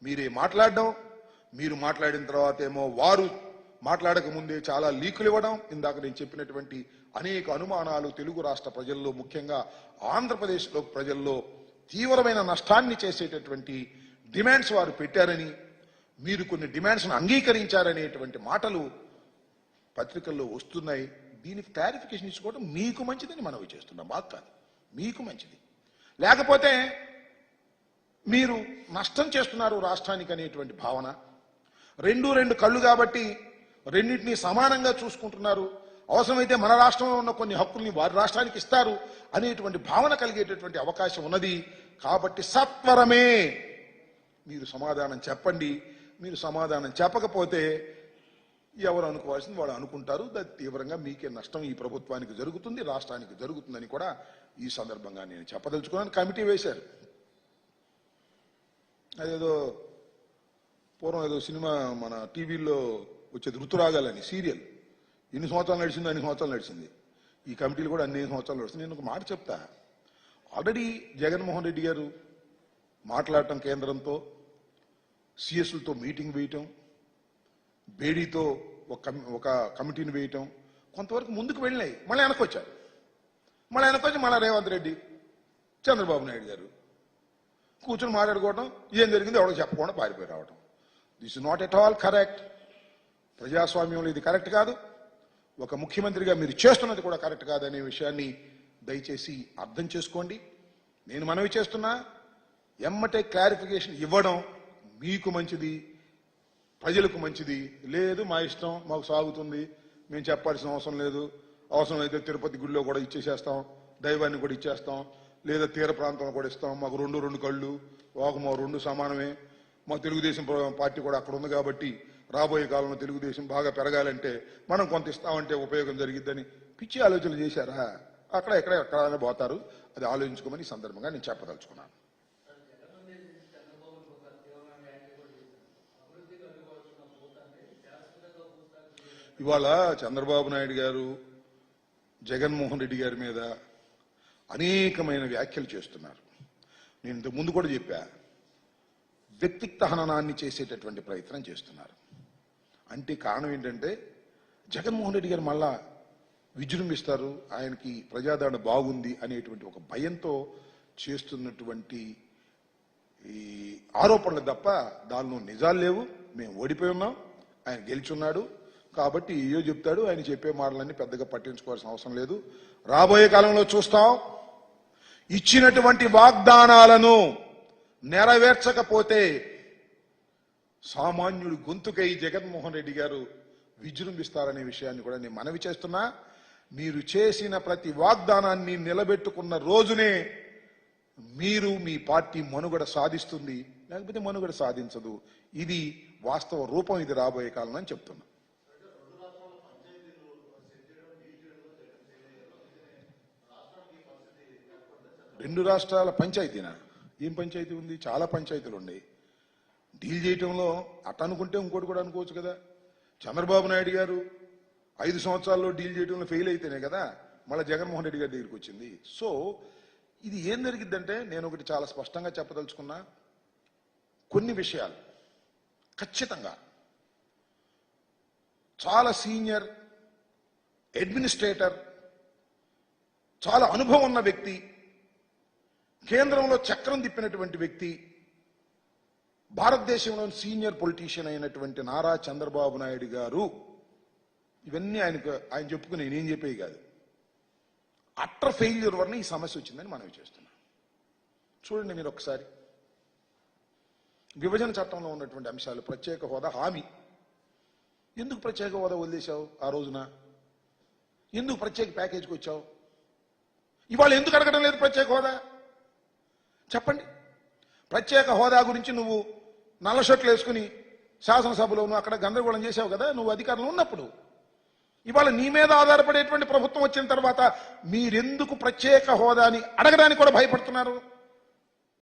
మీరే మాట్లాడడం, మీరు మాట్లాడిన తర్వాత ఏమో వారు మాట్లాడక ముందే చాలా లీకులు ఇవ్వడం, ఇందాక నేను చెప్పినటువంటి అనేక అనుమానాలు తెలుగు రాష్ట్ర ప్రజల్లో, ముఖ్యంగా ఆంధ్రప్రదేశ్లో ప్రజల్లో తీవ్రమైన నష్టాన్ని చేసేటటువంటి డిమాండ్స్ వారు పెట్టారని, మీరు కొన్ని డిమాండ్స్ను అంగీకరించారనేటువంటి మాటలు పత్రికల్లో వస్తున్నాయి. దీనికి క్లారిఫికేషన్ ఇచ్చుకోవడం మీకు మంచిదని మనవి చేస్తున్నాం. మాకు కాదు, మీకు మంచిది. లేకపోతే మీరు నష్టం చేస్తున్నారు రాష్ట్రానికి అనేటువంటి భావన, రెండు కళ్ళు కాబట్టి రెండింటినీ సమానంగా చూసుకుంటున్నారు, అవసరమైతే మన రాష్ట్రంలో ఉన్న కొన్ని హక్కుల్ని వారి రాష్ట్రానికి ఇస్తారు అనేటువంటి భావన కలిగేటటువంటి అవకాశం ఉన్నది. కాబట్టి సత్వరమే మీరు సమాధానం చెప్పండి. మీరు సమాధానం చెప్పకపోతే ఎవరు అనుకోవాల్సింది వాళ్ళు అనుకుంటారు. తీవ్రంగా మీకే నష్టం ఈ ప్రభుత్వానికి జరుగుతుంది, రాష్ట్రానికి జరుగుతుందని కూడా ఈ సందర్భంగా నేను చెప్పదలుచుకున్నాను. కమిటీ వేశారు. అదేదో పూర్వం ఏదో సినిమా మన టీవీలో వచ్చేది ఋతురాగాలని సీరియల్, ఎన్ని సంవత్సరాలు నడిచిందో అన్ని సంవత్సరాలు నడిచింది. ఈ కమిటీలు కూడా అన్ని సంవత్సరాలు నడుస్తుంది. నేను ఒక మాట చెప్తా. ఆల్రెడీ జగన్మోహన్ రెడ్డి గారు మాట్లాడటం, కేంద్రంతో సిఎస్లతో మీటింగ్ వేయటం, బేడీతో ఒక కమిటీని వేయటం, కొంతవరకు ముందుకు వెళ్ళినాయి. మళ్ళీ వెనకొచ్చారు. మళ్ళీ రేవంత్ రెడ్డి, చంద్రబాబు నాయుడు గారు కూర్చొని మాట్లాడుకోవడం, ఏం జరిగింది ఎవరికి చెప్పకుండా పారిపోయి రావడం. This is not at all correct. ప్రజాస్వామ్యంలో ఇది కరెక్ట్ కాదు. ఒక ముఖ్యమంత్రిగా మీరు చేస్తున్నది కూడా కరెక్ట్ కాదనే విషయాన్ని దయచేసి అర్థం చేసుకోండి. నేను మనవి చేస్తున్నా, ఎమ్మటే క్లారిఫికేషన్ ఇవ్వడం మీకు మంచిది, ప్రజలకు మంచిది. లేదు మా ఇష్టం, మాకు సాగుతుంది, మేము చెప్పాల్సిన అవసరం లేదు, అవసరమైతే తిరుపతి గుడిలో కూడా ఇచ్చేసేస్తాం, దైవాన్ని కూడా ఇచ్చేస్తాం, లేదా తీర ప్రాంతంలో కూడా ఇస్తాం, మాకు రెండు కళ్ళు, మా రెండు సమానమే, మా తెలుగుదేశం పార్టీ కూడా అక్కడ ఉంది కాబట్టి రాబోయే కాలంలో తెలుగుదేశం బాగా పెరగాలంటే మనం కొంత ఇస్తామంటే ఉపయోగం జరిగిద్దని పిచ్చి ఆలోచనలు చేశారా? ఎక్కడైనా పోతారు. అది ఆలోచించుకోమని ఈ సందర్భంగా నేను చెప్పదలుచుకున్నాను. ఇవాళ చంద్రబాబు నాయుడు గారు జగన్మోహన్ రెడ్డి గారి మీద అనేకమైన వ్యాఖ్యలు చేస్తున్నారు. నేను ఇంతకు ముందు కూడా చెప్పా, వ్యక్తిత్వ హననాన్ని చేసేటటువంటి ప్రయత్నం చేస్తున్నారు. అంటే కారణం ఏంటంటే జగన్మోహన్ రెడ్డి గారు మళ్ళా విజృంభిస్తారు, ఆయనకి ప్రజాదరణ బాగుంది అనేటువంటి ఒక భయంతో చేస్తున్నటువంటి ఈ ఆరోపణలు తప్ప దానిలో నిజాలు లేవు. మేము ఓడిపోయి ఉన్నాం, ఆయన గెలిచున్నాడు కాబట్టి ఏయో చెప్తాడు. ఆయన చెప్పే మాటలన్నీ పెద్దగా పట్టించుకోవాల్సిన అవసరం లేదు. రాబోయే కాలంలో చూస్తాం, ఇచ్చినటువంటి వాగ్దానాలను నెరవేర్చకపోతే సామాన్యుడి గొంతుకై జగన్మోహన్ రెడ్డి గారు విజృంభిస్తారనే విషయాన్ని కూడా నేను మనవి చేస్తున్నా. మీరు చేసిన ప్రతి వాగ్దానాన్ని నిలబెట్టుకున్న రోజునే మీరు మీ పార్టీ మనుగడ సాధిస్తుంది, లేకపోతే మనుగడ సాధించదు. ఇది వాస్తవ రూపం, ఇది రాబోయే కాలం అని చెప్తున్నా. రెండు రాష్ట్రాల పంచాయతీనా? ఏం పంచాయతీ ఉంది? చాలా పంచాయతీలు ఉన్నాయి. డీల్ చేయటంలో అట్ట అనుకుంటే ఇంకోటి కూడా అనుకోవచ్చు కదా. చంద్రబాబు నాయుడు గారు 5 సంవత్సరాల్లో డీల్ చేయడంలో ఫెయిల్ అయితేనే కదా మళ్ళీ జగన్మోహన్ రెడ్డి గారి దగ్గరికి వచ్చింది. సో ఇది ఏం జరిగిద్దంటే, నేను ఒకటి చాలా స్పష్టంగా చెప్పదలుచుకున్నా, కొన్ని విషయాలు ఖచ్చితంగా చాలా సీనియర్ అడ్మినిస్ట్రేటర్, చాలా అనుభవం ఉన్న వ్యక్తి, కేంద్రంలో చక్రం తిప్పినటువంటి వ్యక్తి, భారతదేశంలోని సీనియర్ పొలిటీషియన్ అయినటువంటి నారా చంద్రబాబు నాయుడు గారు, ఇవన్నీ ఆయన చెప్పుకుని నేనేం చెప్పేవి కాదు, అట్టర్ ఫెయిల్యూర్ వల్ల ఈ సమస్య వచ్చిందని మనవి చేస్తున్నాం. చూడండి మీరు ఒకసారి, విభజన చట్టంలో ఉన్నటువంటి అంశాలు, ప్రత్యేక హోదా హామీ. ఎందుకు ప్రత్యేక హోదా వదిలేశావు ఆ రోజున? ఎందుకు ప్రత్యేక ప్యాకేజీకి వచ్చావు? ఇవాళ ఎందుకు అడగడం లేదు ప్రత్యేక హోదా? చెప్పండి. ప్రత్యేక హోదా గురించి నువ్వు నల్ల షర్ట్లు వేసుకుని శాసనసభలో నువ్వు అక్కడ గందరగోళం చేసావు కదా నువ్వు అధికారంలో ఉన్నప్పుడు. ఇవాళ నీ మీద ఆధారపడేటువంటి ప్రభుత్వం వచ్చిన తర్వాత మీరెందుకు ప్రత్యేక హోదాని అడగడానికి కూడా భయపడుతున్నారు?